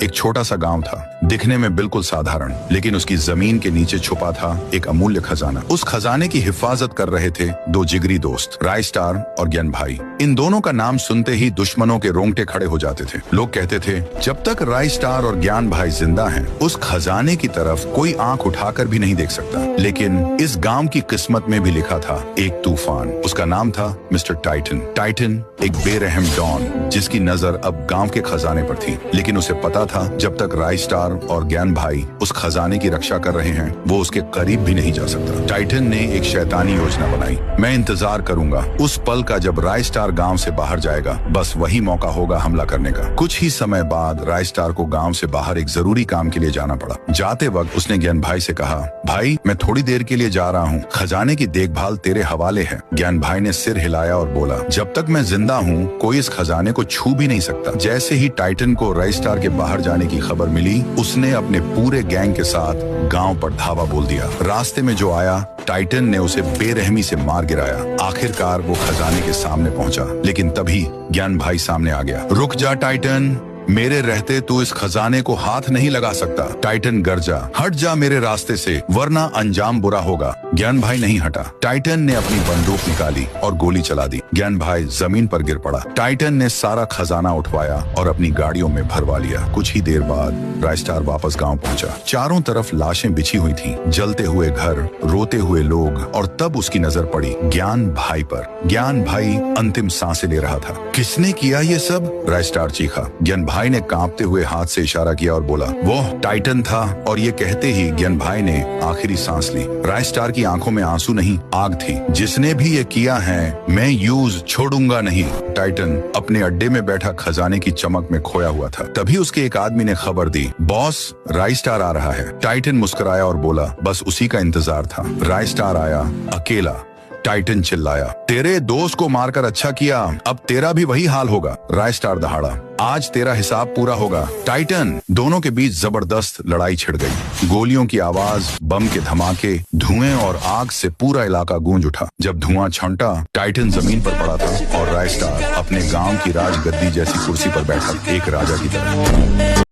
एक छोटा सा गांव था, दिखने में बिल्कुल साधारण, लेकिन उसकी जमीन के नीचे छुपा था एक अमूल्य खजाना। उस खजाने की हिफाजत कर रहे थे दो जिगरी दोस्त, राय स्टार और ज्ञान भाई। इन दोनों का नाम सुनते ही दुश्मनों के रोंगटे खड़े हो जाते थे। लोग कहते थे, जब तक राय स्टार और ज्ञान भाई जिंदा हैं, उस खजाने की तरफ कोई आंख उठाकर भी नहीं देख सकता। लेकिन इस गांव की किस्मत में भी लिखा था एक तूफान। उसका नाम था मिस्टर टाइटन। टाइटन एक बेरहम डॉन, जिसकी नजर अब गांव के खजाने पर थी। लेकिन उसे पता था, जब तक राय स्टार और ज्ञान भाई उस खजाने की रक्षा कर रहे हैं, वो उसके करीब भी नहीं जा सकता। टाइटन ने एक शैतानी योजना बनाई। मैं इंतजार करूंगा उस पल का जब राय स्टार गांव से बाहर जाएगा। बस वही मौका होगा हमला करने का। कुछ ही समय बाद राय स्टार को गांव से बाहर एक जरूरी काम के लिए जाना पड़ा। जाते वक्त उसने ज्ञान भाई से कहा, भाई मैं थोड़ी देर के लिए जा रहा हूँ, खजाने की देखभाल तेरे हवाले है। ज्ञान भाई ने सिर हिलाया और बोला, जब तक मैं जिंदा हूँ कोई इस खजाने को छू भी नहीं सकता। जैसे ही टाइटन को राय स्टार के बाहर जाने की खबर मिली, उसने अपने पूरे गैंग के साथ गांव पर धावा बोल दिया। रास्ते में जो आया, टाइटन ने उसे बेरहमी से मार गिराया। आखिरकार वो खजाने के सामने पहुंचा, लेकिन तभी ज्ञान भाई सामने आ गया। रुक जा टाइटन, मेरे रहते तू इस खजाने को हाथ नहीं लगा सकता। टाइटन गरजा, हट जा मेरे रास्ते से, वरना अंजाम बुरा होगा। ज्ञान भाई नहीं हटा। टाइटन ने अपनी बंदूक निकाली और गोली चला दी। ज्ञान भाई जमीन पर गिर पड़ा। टाइटन ने सारा खजाना उठवाया और अपनी गाड़ियों में भरवा लिया। कुछ ही देर बाद राय स्टार वापस गांव पहुंचा। चारों तरफ लाशें बिछी हुई थीं, जलते हुए घर, रोते हुए लोग, और तब उसकी नजर पड़ी ज्ञान भाई पर। ज्ञान भाई अंतिम सांसें ले रहा था। किसने किया ये सब? राय स्टार चीखा। ज्ञान भाई ने कांपते हुए हाथ से इशारा किया और बोला, वो टाइटन था। और ये कहते ही ज्ञान भाई ने आखिरी सांस ली। राय स्टार की आंखों में आंसू नहीं, आग थी। जिसने भी ये किया है, मैं यूज छोड़ूंगा नहीं। टाइटन अपने अड्डे में बैठा खजाने की चमक में खोया हुआ था। तभी उसके एक आदमी ने खबर दी, बॉस राय स्टार आ रहा है। टाइटन मुस्कुराया और बोला, बस उसी का इंतजार था। राय स्टार आया, अकेला। टाइटन चिल्लाया, तेरे दोस्त को मारकर अच्छा किया, अब तेरा भी वही हाल होगा। राय स्टार दहाड़ा, आज तेरा हिसाब पूरा होगा। टाइटन। दोनों के बीच जबरदस्त लड़ाई छिड़ गई। गोलियों की आवाज, बम के धमाके, धुएं और आग से पूरा इलाका गूंज उठा। जब धुआं छंटा, टाइटन जमीन पर पड़ा था और राय स्टार अपने गांव की राजगद्दी जैसी कुर्सी पर बैठा, एक राजा की तरह।